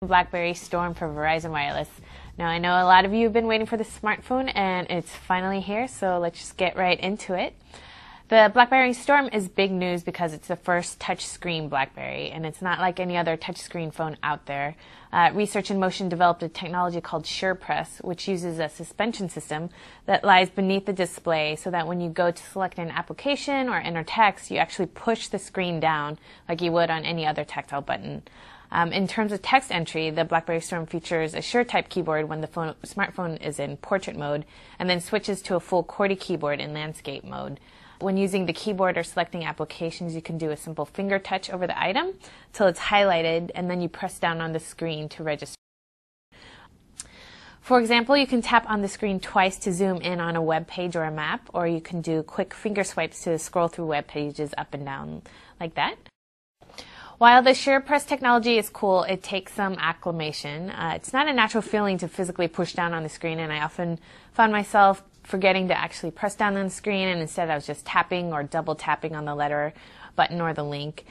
BlackBerry Storm for Verizon Wireless. Now I know a lot of you have been waiting for this smartphone and it's finally here, so let's just get right into it. The BlackBerry Storm is big news because it's the first touchscreen BlackBerry, and it's not like any other touchscreen phone out there. Research in Motion developed a technology called SurePress, which uses a suspension system that lies beneath the display so that when you go to select an application or enter text, you actually push the screen down like you would on any other tactile button. In terms of text entry, the BlackBerry Storm features a SureType keyboard when the smartphone is in portrait mode, and then switches to a full QWERTY keyboard in landscape mode. When using the keyboard or selecting applications, you can do a simple finger touch over the item till it's highlighted, and then you press down on the screen to register. For example, you can tap on the screen twice to zoom in on a web page or a map, or you can do quick finger swipes to scroll through web pages up and down like that. While the SurePress technology is cool, it takes some acclimation. It's not a natural feeling to physically push down on the screen, and I often found myself forgetting to actually press down on the screen, and instead I was just tapping or double tapping on the letter, button, or the link.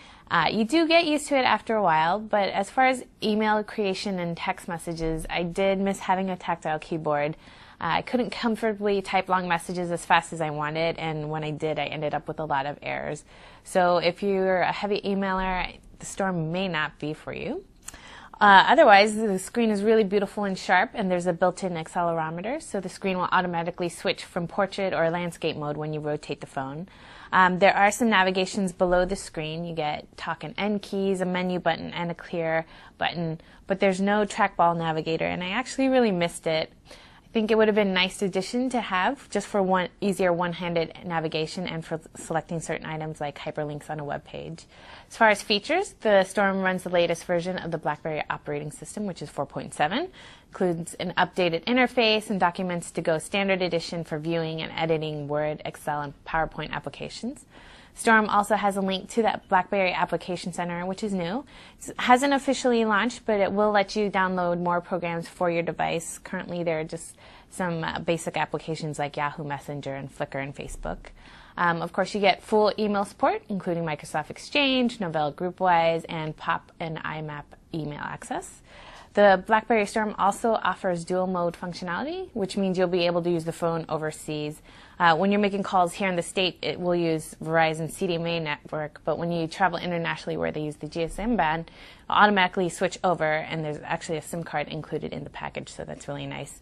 You do get used to it after a while, but as far as email creation and text messages, I did miss having a tactile keyboard. I couldn't comfortably type long messages as fast as I wanted, and when I did, I ended up with a lot of errors. So if you're a heavy emailer, the Storm may not be for you. Otherwise, the screen is really beautiful and sharp, and there's a built-in accelerometer, so the screen will automatically switch from portrait or landscape mode when you rotate the phone. There are some navigations below the screen. You get talk and end keys, a menu button, and a clear button, but there's no trackball navigator, and I actually really missed it. I think it would have been a nice addition to have, just for easier one-handed navigation and for selecting certain items like hyperlinks on a web page. As far as features, the Storm runs the latest version of the BlackBerry operating system, which is 4.7. Includes an updated interface and Documents to Go Standard Edition for viewing and editing Word, Excel, and PowerPoint applications. Storm also has a link to that BlackBerry Application Center, which is new. It hasn't officially launched, but it will let you download more programs for your device. Currently, there are just some basic applications like Yahoo Messenger and Flickr and Facebook. Of course, you get full email support, including Microsoft Exchange, Novell GroupWise, and POP and IMAP email access. The BlackBerry Storm also offers dual mode functionality, which means you'll be able to use the phone overseas. When you're making calls here in the state, it will use Verizon CDMA network, but when you travel internationally where they use the GSM band, it'll automatically switch over, and there's actually a SIM card included in the package, so that's really nice.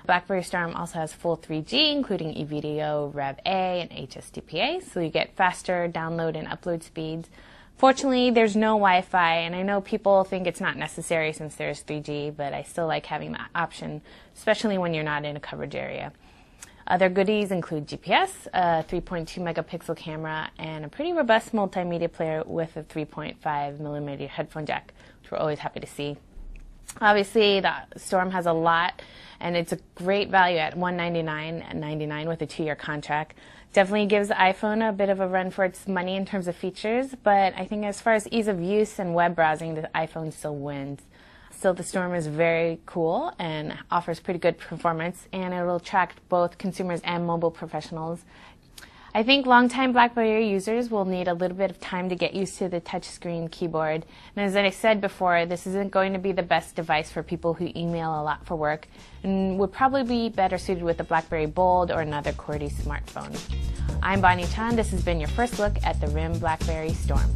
BlackBerry Storm also has full 3G, including EV-DO Rev and HSDPA, so you get faster download and upload speeds. Fortunately, there's no Wi-Fi, and I know people think it's not necessary since there's 3G, but I still like having that option, especially when you're not in a coverage area. Other goodies include GPS, a 3.2 megapixel camera, and a pretty robust multimedia player with a 3.5 millimeter headphone jack, which we're always happy to see. Obviously, the Storm has a lot, and it's a great value at $199.99 with a 2-year contract. Definitely gives the iPhone a bit of a run for its money in terms of features, but I think as far as ease of use and web browsing, the iPhone still wins. Still, the Storm is very cool and offers pretty good performance, and it will attract both consumers and mobile professionals. I think longtime BlackBerry users will need a little bit of time to get used to the touchscreen keyboard. And as I said before, this isn't going to be the best device for people who email a lot for work, and would probably be better suited with a BlackBerry Bold or another QWERTY smartphone. I'm Bonnie Chan. This has been your first look at the RIM BlackBerry Storm.